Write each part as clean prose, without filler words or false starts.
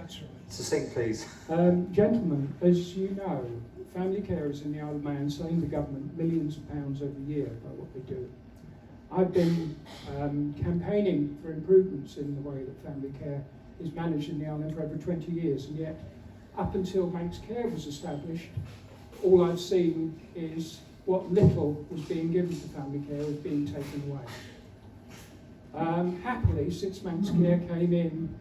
That's right. Succinct, please. Gentlemen, as you know, family carers in the Isle of Man save the government millions of pounds every year by what they do. I've been campaigning for improvements in the way that family care is managed in the island for over 20 years, and yet up until Manx Care was established, all I've seen is what little was being given to family care was being taken away. Happily, since Manx Care came in,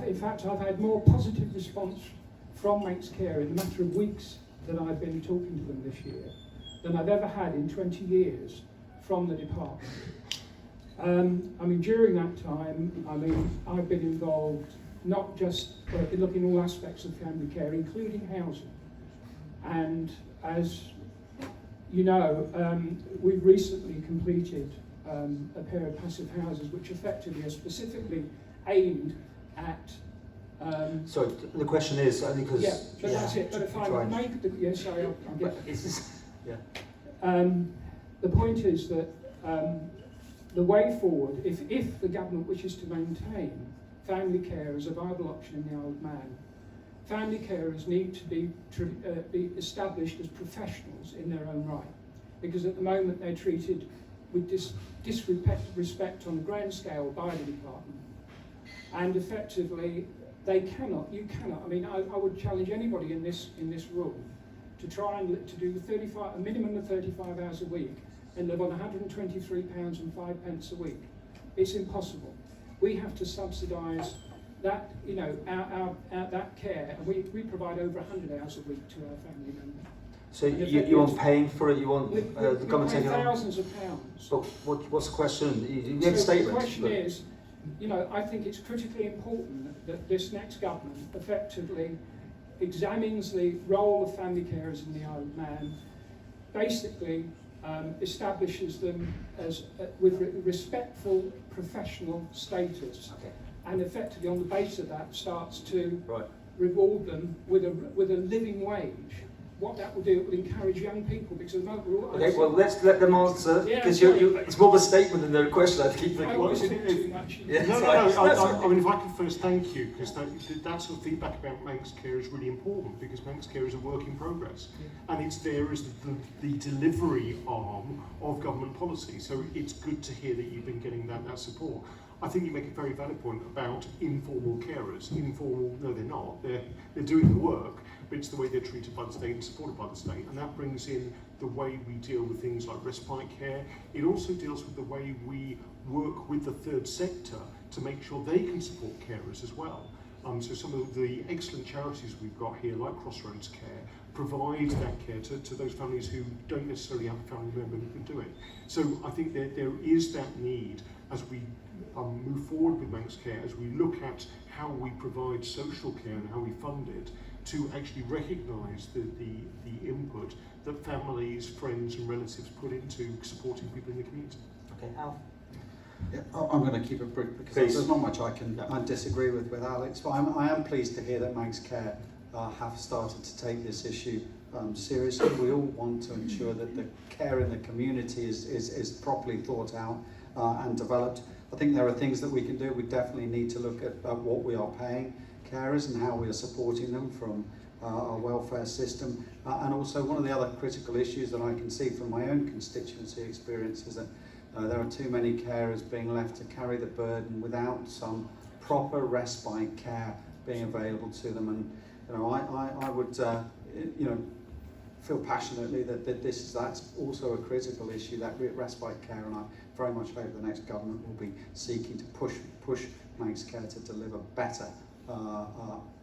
in fact I've had more positive response from Manx Care in the matter of weeks that I've been talking to them this year than I've ever had in 20 years from the department. During that time, I've been involved not just in looking at all aspects of family care, including housing. And as you know, we've recently completed a pair of passive houses which effectively are specifically aimed at... Sorry, the question is, only because... Yeah, but that's it. But if I make the... Yeah, sorry, I'll get... The point is that the way forward, if the government wishes to maintain family care as a viable option in the Isle of Man, family carers need to be established as professionals in their own right, because at the moment they're treated with disrespect on a grand scale by the department, and effectively you cannot. I would challenge anybody in this room to try and to do a minimum of 35 hours a week and live on £123.05 a week. It's impossible. We have to subsidise that, that care, and we provide over 100 hours a week to our family members. So you want paying for it? You want the government taking on? Thousands of pounds. But what's the question? You have a statement. The question is, I think it's critically important that this next government effectively examines the role of family carers in the Isle of Man, basically establishes them as with respectful professional status, and effectively on the basis of that starts to reward them with a living wage. What that will do, it will encourage young people, because at the moment we're all... Okay, well, let's let them answer, because it's more of a statement than a question. I keep thinking. Too much. If I could first thank you, because that sort of feedback about Manx Care is really important, because Manx Care is a work in progress, and it's there as the delivery arm of government policy. So it's good to hear that you've been getting that support. I think you make a very valid point about informal carers. Informal, no, they're not. They're doing the work, but it's the way they're treated by the state and supported by the state. And that brings in the way we deal with things like respite care. It also deals with the way we work with the third sector to make sure they can support carers as well. So some of the excellent charities we've got here, like Crossroads Care, provide that care to those families who don't necessarily have a family member who can do it. So I think there is that need as we move forward with Manx Care, as we look at how we provide social care and how we fund it, to actually recognise the input that families, friends and relatives put into supporting people in the community. Okay, Al? Yeah, I'm going to keep it brief because there's not much I disagree with Alex, but I am pleased to hear that Manx Care have started to take this issue seriously. We all want to ensure that the care in the community is properly thought out and developed. I think there are things that we can do. We definitely need to look at what we are paying carers and how we are supporting them from our welfare system. And also one of the other critical issues that I can see from my own constituency experience is that there are too many carers being left to carry the burden without some proper respite care being available to them. And I would feel passionately that that's also a critical issue, that respite care, and I very much hope the next government will be seeking to push Manx Care to deliver better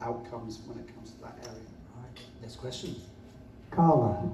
outcomes when it comes to that area. All right, next question. Carla.